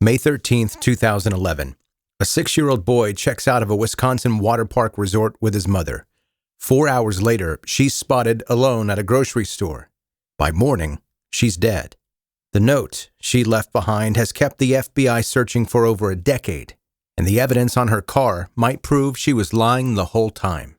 May 13th, 2011. A 6-year-old boy checks out of a Wisconsin water park resort with his mother. 4 hours later, she's spotted alone at a grocery store. By morning, she's dead. The note she left behind has kept the FBI searching for over a decade, and the evidence on her car might prove she was lying the whole time.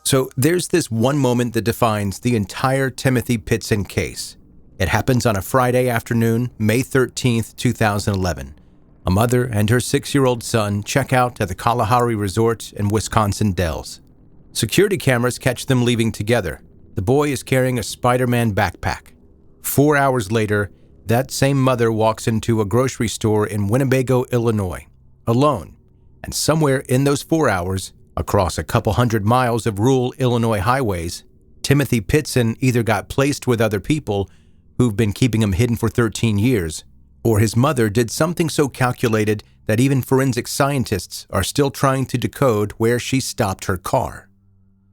So there's this one moment that defines the entire Timmothy Pitzen case. It happens on a Friday afternoon, May 13th, 2011. A mother and her 6-year-old son check out at the Kalahari Resort in Wisconsin Dells. Security cameras catch them leaving together. The boy is carrying a Spider-Man backpack. 4 hours later, that same mother walks into a grocery store in Winnebago, Illinois, alone. And somewhere in those 4 hours, across a couple hundred miles of rural Illinois highways, Timmothy Pitzen either got placed with other people who've been keeping him hidden for 13 years, or his mother did something so calculated that even forensic scientists are still trying to decode where she stopped her car.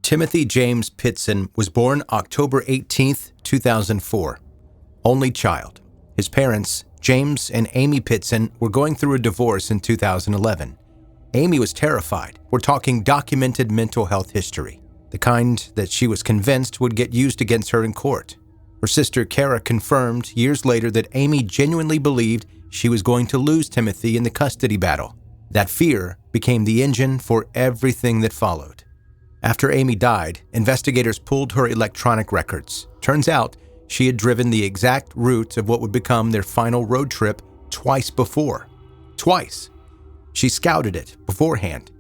Timothy James Pitzen was born October 18th, 2004. Only child. His parents, James and Amy Pitzen, were going through a divorce in 2011. Amy was terrified. We're talking documented mental health history, the kind that she was convinced would get used against her in court. Her sister Kara confirmed years later that Amy genuinely believed she was going to lose Timothy in the custody battle. That fear became the engine for everything that followed. After Amy died, investigators pulled her electronic records. Turns out she had driven the exact route of what would become their final road trip twice before. Twice. She scouted it beforehand.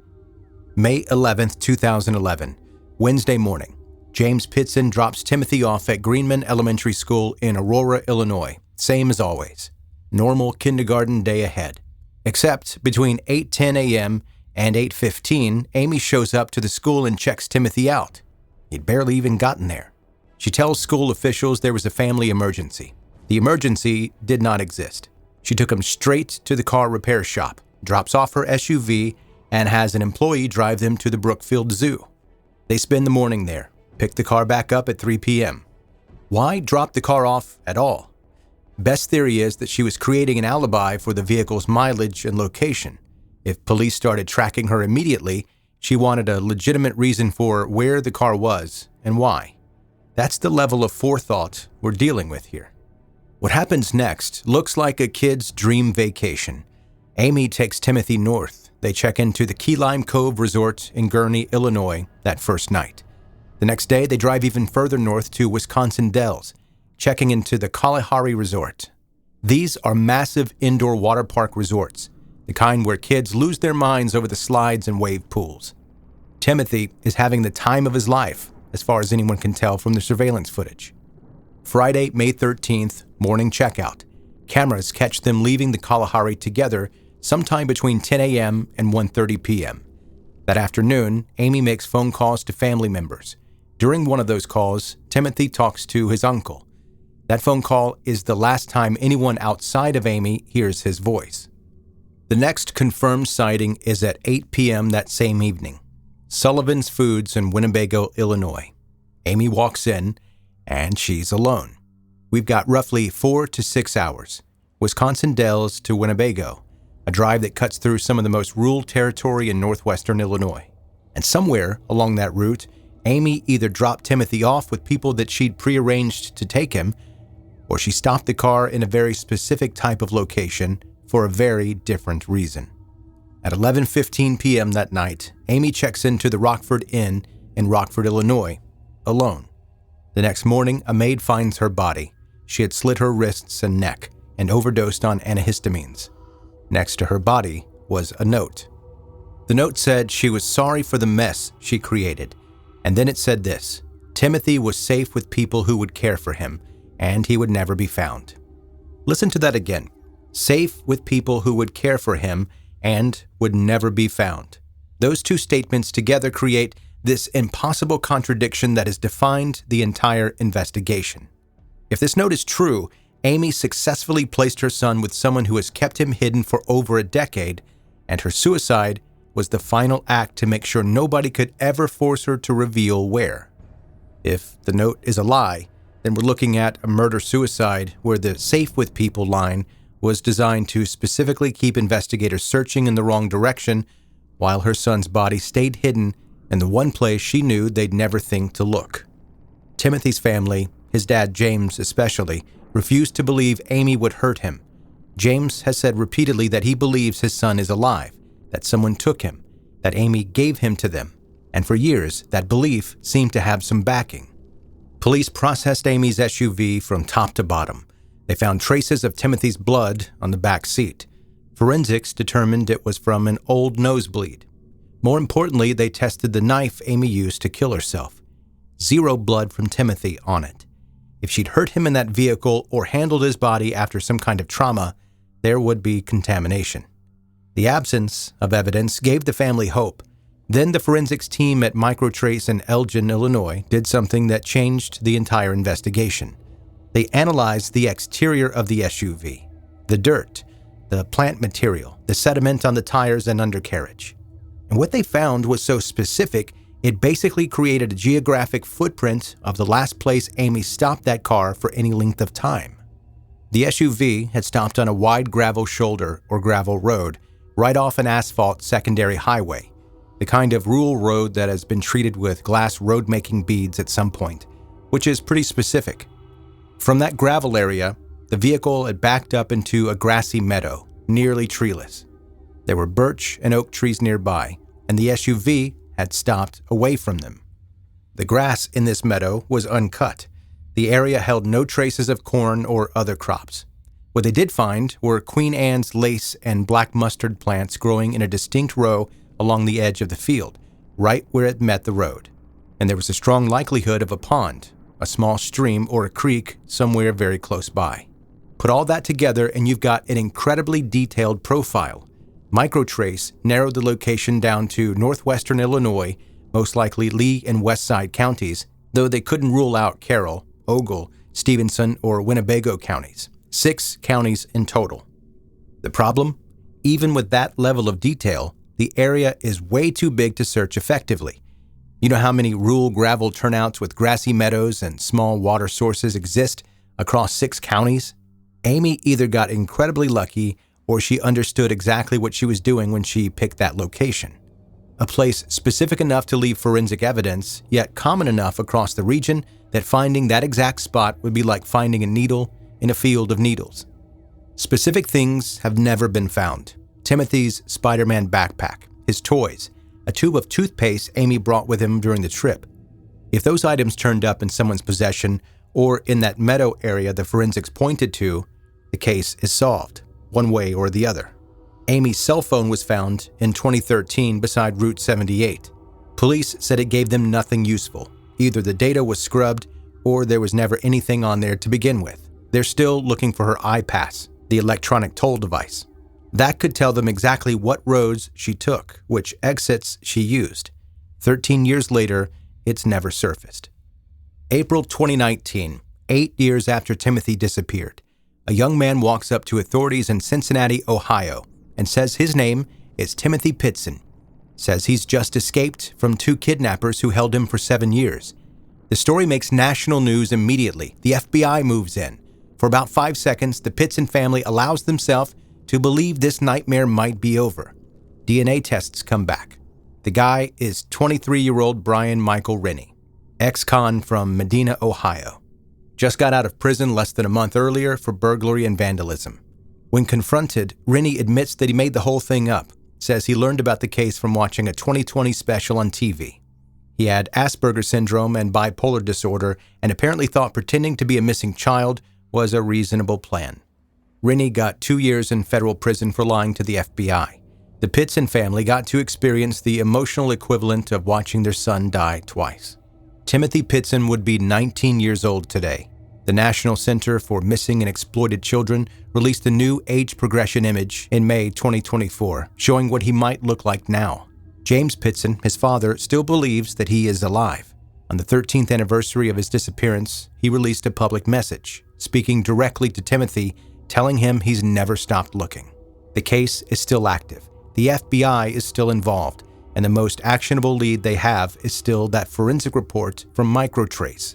May 11th, 2011, Wednesday morning. James Pitzen drops Timothy off at Greenman Elementary School in Aurora, Illinois. Same as always. Normal kindergarten day ahead. Except between 8:10 a.m. and 8:15, Amy shows up to the school and checks Timothy out. He'd barely even gotten there. She tells school officials there was a family emergency. The emergency did not exist. She took him straight to the car repair shop, drops off her SUV, and has an employee drive them to the Brookfield Zoo. They spend the morning there, pick the car back up at 3 p.m. Why drop the car off at all? Best theory is that she was creating an alibi for the vehicle's mileage and location. If police started tracking her immediately, she wanted a legitimate reason for where the car was and why. That's the level of forethought we're dealing with here. What happens next looks like a kid's dream vacation. Amy takes Timothy north. They check into the Key Lime Cove Resort in Gurnee, Illinois, that first night. The next day, they drive even further north to Wisconsin Dells, checking into the Kalahari Resort. These are massive indoor water park resorts, the kind where kids lose their minds over the slides and wave pools. Timothy is having the time of his life, as far as anyone can tell from the surveillance footage. Friday, May 13th, morning checkout. Cameras catch them leaving the Kalahari together sometime between 10 a.m. and 1:30 p.m. That afternoon, Amy makes phone calls to family members. During one of those calls, Timothy talks to his uncle. That phone call is the last time anyone outside of Amy hears his voice. The next confirmed sighting is at 8 p.m. that same evening. Sullivan's Foods in Winnebago, Illinois. Amy walks in, and she's alone. We've got roughly 4 to 6 hours. Wisconsin Dells to Winnebago, a drive that cuts through some of the most rural territory in northwestern Illinois. And somewhere along that route, Amy either dropped Timothy off with people that she'd prearranged to take him, or she stopped the car in a very specific type of location for a very different reason. At 11:15 p.m. that night, Amy checks into the Rockford Inn in Rockford, Illinois, alone. The next morning, a maid finds her body. She had slit her wrists and neck and overdosed on antihistamines. Next to her body was a note. The note said she was sorry for the mess she created, and then it said this: Timothy was safe with people who would care for him, and he would never be found. Listen to that again. Safe with people who would care for him and would never be found. Those two statements together create this impossible contradiction that has defined the entire investigation. If this note is true, Amy successfully placed her son with someone who has kept him hidden for over a decade, and her suicide was the final act to make sure nobody could ever force her to reveal where. If the note is a lie, then we're looking at a murder-suicide where the safe with people line was designed to specifically keep investigators searching in the wrong direction while her son's body stayed hidden in the one place she knew they'd never think to look. Timothy's family, his dad James especially, refused to believe Amy would hurt him. James has said repeatedly that he believes his son is alive, that someone took him, that Amy gave him to them, and for years that belief seemed to have some backing. Police processed Amy's SUV from top to bottom. They found traces of Timothy's blood on the back seat. Forensics determined it was from an old nosebleed. More importantly, they tested the knife Amy used to kill herself. 0 blood from Timothy on it. If she'd hurt him in that vehicle or handled his body after some kind of trauma, there would be contamination. The absence of evidence gave the family hope. Then the forensics team at Microtrace in Elgin, Illinois, did something that changed the entire investigation. They analyzed the exterior of the SUV, the dirt, the plant material, the sediment on the tires and undercarriage. And what they found was so specific, it basically created a geographic footprint of the last place Amy stopped that car for any length of time. The SUV had stopped on a wide gravel shoulder or gravel road, right off an asphalt secondary highway, the kind of rural road that has been treated with glass road-making beads at some point, which is pretty specific. From that gravel area, the vehicle had backed up into a grassy meadow, nearly treeless. There were birch and oak trees nearby, and the SUV had stopped away from them. The grass in this meadow was uncut. The area held no traces of corn or other crops. What they did find were Queen Anne's lace and black mustard plants growing in a distinct row along the edge of the field, right where it met the road. And there was a strong likelihood of a pond, a small stream, or a creek somewhere very close by. Put all that together and you've got an incredibly detailed profile. Microtrace narrowed the location down to northwestern Illinois, most likely Lee and West Side counties, though they couldn't rule out Carroll, Ogle, Stevenson, or Winnebago counties. 6 counties in total. The problem? Even with that level of detail, the area is way too big to search effectively. You know how many rural gravel turnouts with grassy meadows and small water sources exist across 6 counties? Amy either got incredibly lucky or she understood exactly what she was doing when she picked that location. A place specific enough to leave forensic evidence, yet common enough across the region that finding that exact spot would be like finding a needle in a field of needles. Specific things have never been found. Timothy's Spider-Man backpack, his toys, a tube of toothpaste Amy brought with him during the trip. If those items turned up in someone's possession or in that meadow area the forensics pointed to, the case is solved, one way or the other. Amy's cell phone was found in 2013 beside Route 78. Police said it gave them nothing useful. Either the data was scrubbed or there was never anything on there to begin with. They're still looking for her iPass, the electronic toll device. That could tell them exactly what roads she took, which exits she used. 13 years later, it's never surfaced. April 2019, 8 years after Timothy disappeared, a young man walks up to authorities in Cincinnati, Ohio, and says his name is Timmothy Pitzen. Says he's just escaped from 2 kidnappers who held him for 7 years. The story makes national news immediately. The FBI moves in. For about 5 seconds, the Pitzen family allows themselves to believe this nightmare might be over. DNA tests come back. The guy is 23-year-old Brian Michael Rennie, ex-con from Medina, Ohio. Just got out of prison less than a month earlier for burglary and vandalism. When confronted, Rennie admits that he made the whole thing up, says he learned about the case from watching a 2020 special on TV. He had Asperger's syndrome and bipolar disorder and apparently thought pretending to be a missing child was a reasonable plan. Rennie got 2 years in federal prison for lying to the FBI. The Pitzen family got to experience the emotional equivalent of watching their son die twice. Timothy Pitzen would be 19 years old today. The National Center for Missing and Exploited Children released a new age progression image in May 2024, showing what he might look like now. James Pitzen, his father, still believes that he is alive. On the 13th anniversary of his disappearance, he released a public message, speaking directly to Timothy, telling him he's never stopped looking. The case is still active. The FBI is still involved, and the most actionable lead they have is still that forensic report from Microtrace.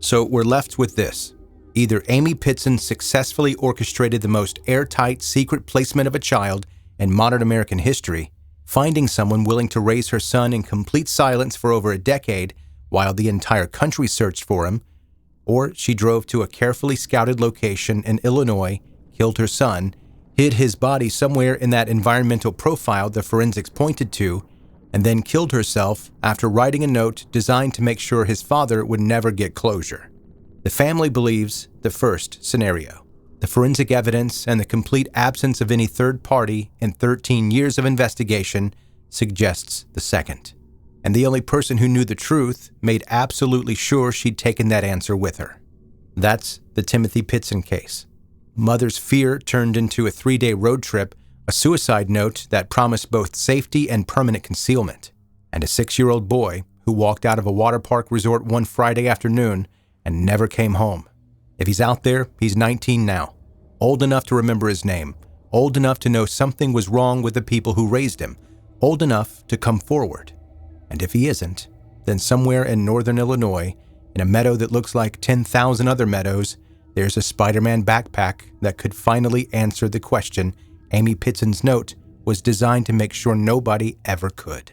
So we're left with this. Either Amy Pitzen successfully orchestrated the most airtight secret placement of a child in modern American history, finding someone willing to raise her son in complete silence for over a decade while the entire country searched for him, or she drove to a carefully scouted location in Illinois, killed her son, hid his body somewhere in that environmental profile the forensics pointed to, and then killed herself after writing a note designed to make sure his father would never get closure. The family believes the first scenario. The forensic evidence and the complete absence of any third party in 13 years of investigation suggests the second. And the only person who knew the truth made absolutely sure she'd taken that answer with her. That's the Timmothy Pitzen case. Mother's fear turned into a 3-day road trip, a suicide note that promised both safety and permanent concealment, and a 6-year-old boy who walked out of a water park resort one Friday afternoon and never came home. If he's out there, he's 19 now, old enough to remember his name, old enough to know something was wrong with the people who raised him, old enough to come forward. And if he isn't, then somewhere in northern Illinois, in a meadow that looks like 10,000 other meadows, there's a Spider-Man backpack that could finally answer the question Amy Pitzen's note was designed to make sure nobody ever could.